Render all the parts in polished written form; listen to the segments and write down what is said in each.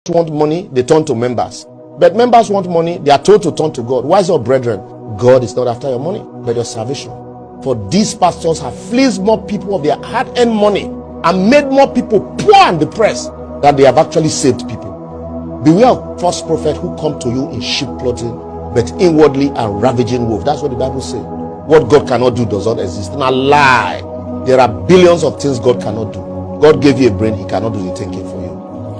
want money, they turn to members. But members want money, they are told to turn to God. Wise up, brethren, God is not after your money, but your salvation. For these pastors have fleeced more people of their hard-earned money and made more people poor and depressed than they have actually saved people. Beware of false prophets who come to you in sheep clothing, but inwardly are ravaging wolves. That's what the Bible says. What God cannot do does not exist. And a lie. There are billions of things God cannot do. God gave you a brain, he cannot do the thinking for you.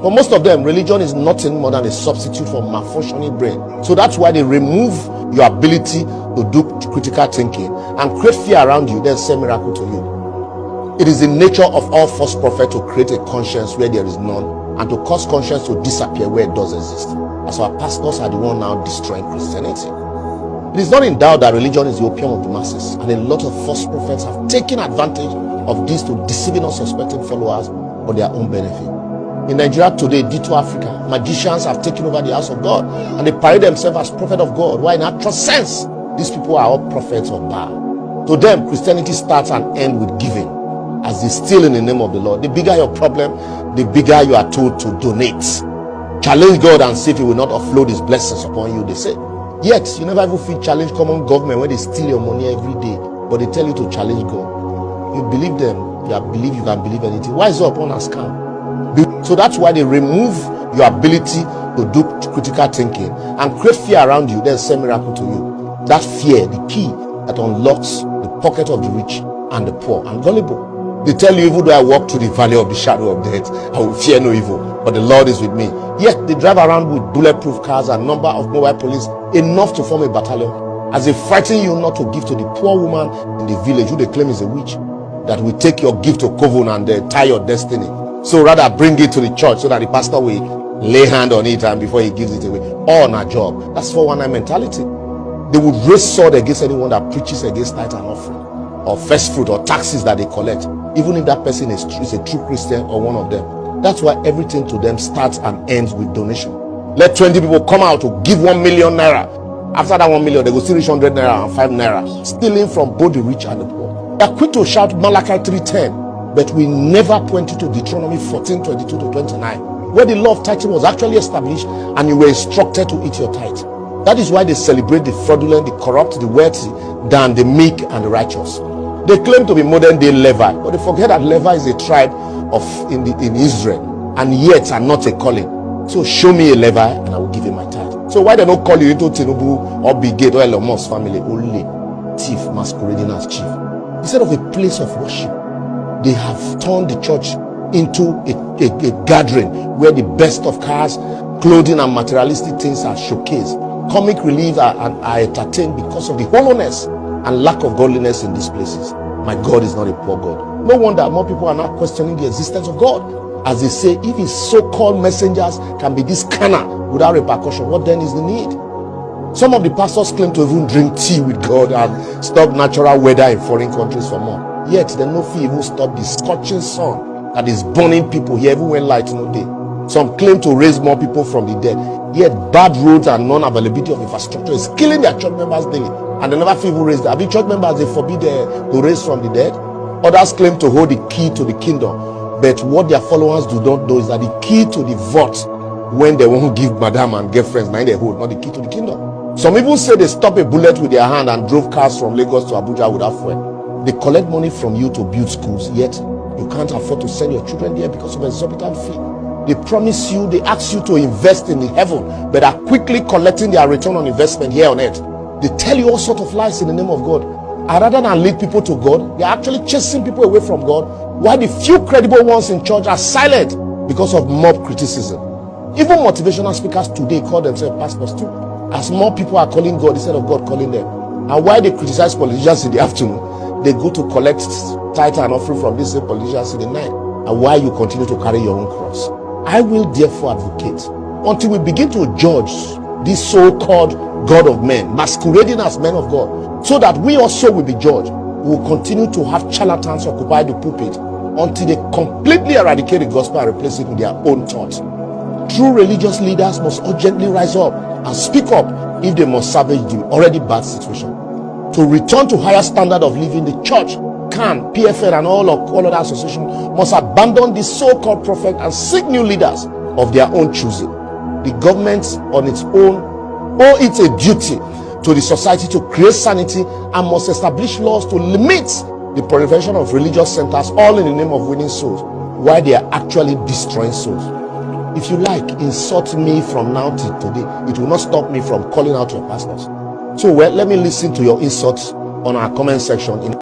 For most of them, religion is nothing more than a substitute for malfunctioning brain. So that's why they remove your ability to do critical thinking and create fear around you, then say miracle to you. It is the nature of all false prophets to create a conscience where there is none and to cause conscience to disappear where it does exist. As our pastors are the one now destroying Christianity. It is not in doubt that religion is the opium of the masses, and a lot of false prophets have taken advantage of this to deceiving unsuspecting followers for their own benefit. In Nigeria today, ditto Africa, magicians have taken over the house of God and they parade themselves as prophet of God, while in actual sense, these people are all prophets of Baal. To them, Christianity starts and ends with giving, as they steal in the name of the Lord. The bigger your problem, the bigger you are told to donate. Challenge God and see if he will not offload his blessings upon you, they say. Yet, you never even feel challenge common government when they steal your money every day, but they tell you to challenge God. You believe them, you believe you can believe anything. Wise up on a scam. So that's why they remove your ability to do critical thinking and create fear around you, then say miracle to you. That fear, the key that unlocks the pocket of the rich and the poor and gullible. They tell you, even though I walk through the valley of the shadow of death, I will fear no evil, but the Lord is with me. Yet they drive around with bulletproof cars and number of mobile police enough to form a battalion, as they frighten you not to give to the poor woman in the village who they claim is a witch, that will take your gift to coven and tie your destiny. So rather bring it to the church so that the pastor will lay hand on it and before he gives it away. All on a job. That's 419 mentality. They would raise sword against anyone that preaches against tithe and offering, or first fruit, or taxes that they collect, even if that person is a true Christian or one of them. That's why everything to them starts and ends with donation. Let 20 people come out to give 1 million naira. After that 1 million, they go still reach 100 naira and 5 naira, stealing from both the rich and the poor. They are quick to shout Malachi 3:10. But we never pointed to Deuteronomy 14:22-29, where the law of tithing was actually established and you were instructed to eat your tithe. That is why they celebrate the fraudulent, the corrupt, the wealthy than the meek and the righteous. They claim to be modern day Levi, but they forget that Levi is a tribe in Israel and yet are not a calling. So show me a Levi and I will give you my tithe. So why they don't call you into Tinubu or Bill Gates or Elon Musk family? Only thief masquerading as chief. Instead of a place of worship, they have turned the church into a gathering where the best of cars, clothing, and materialistic things are showcased. Comic relief are entertained because of the hollowness and lack of godliness in these places. My God is not a poor God. No wonder more people are now questioning the existence of God, as they say, if his so-called messengers can be this carnal without repercussion, what then is the need? Some of the pastors claim to even drink tea with God and stop natural weather in foreign countries for more. Yet they no fit even stop the scorching sun that is burning people here even when light no day. Some claim to raise more people from the dead, yet bad roads and non-availability of infrastructure is killing their church members daily, and they never feel even raise them. The church members, they forbid to raise from the dead. Others claim to hold the key to the kingdom, but what their followers do not know is that the key to the vault, when they won't give madam and girlfriends, now they hold, not the key to the kingdom. Some even say they stop a bullet with their hand and drove cars from Lagos to Abuja without fuel. They collect money from you to build schools, yet you can't afford to send your children there because of exorbitant fee. They promise you, they ask you to invest in the heaven, but are quickly collecting their return on investment here on earth. They tell you all sorts of lies in the name of God. And rather than lead people to God, they are actually chasing people away from God, while the few credible ones in church are silent because of mob criticism. Even motivational speakers today call themselves pastors too, as more people are calling God instead of God calling them. And why they criticize politicians in the afternoon, they go to collect tithe and offering from these same politicians in the night. And why you continue to carry your own cross? I will therefore advocate until we begin to judge this so-called God of men, masquerading as men of God, so that we also will be judged. We will continue to have charlatans occupy the pulpit until they completely eradicate the gospel and replace it with their own thoughts. True religious leaders must urgently rise up and speak up if they must salvage the already bad situation. To return to higher standard of living, the church, CAN, PFN, and all other associations must abandon this so-called prophet and seek new leaders of their own choosing. The government on its own owe it a duty to the society to create sanity and must establish laws to limit the proliferation of religious centers, all in the name of winning souls, while they are actually destroying souls. If you like, insult me from now till today. It will not stop me from calling out your pastors. So, well, let me listen to your insults on our comment section.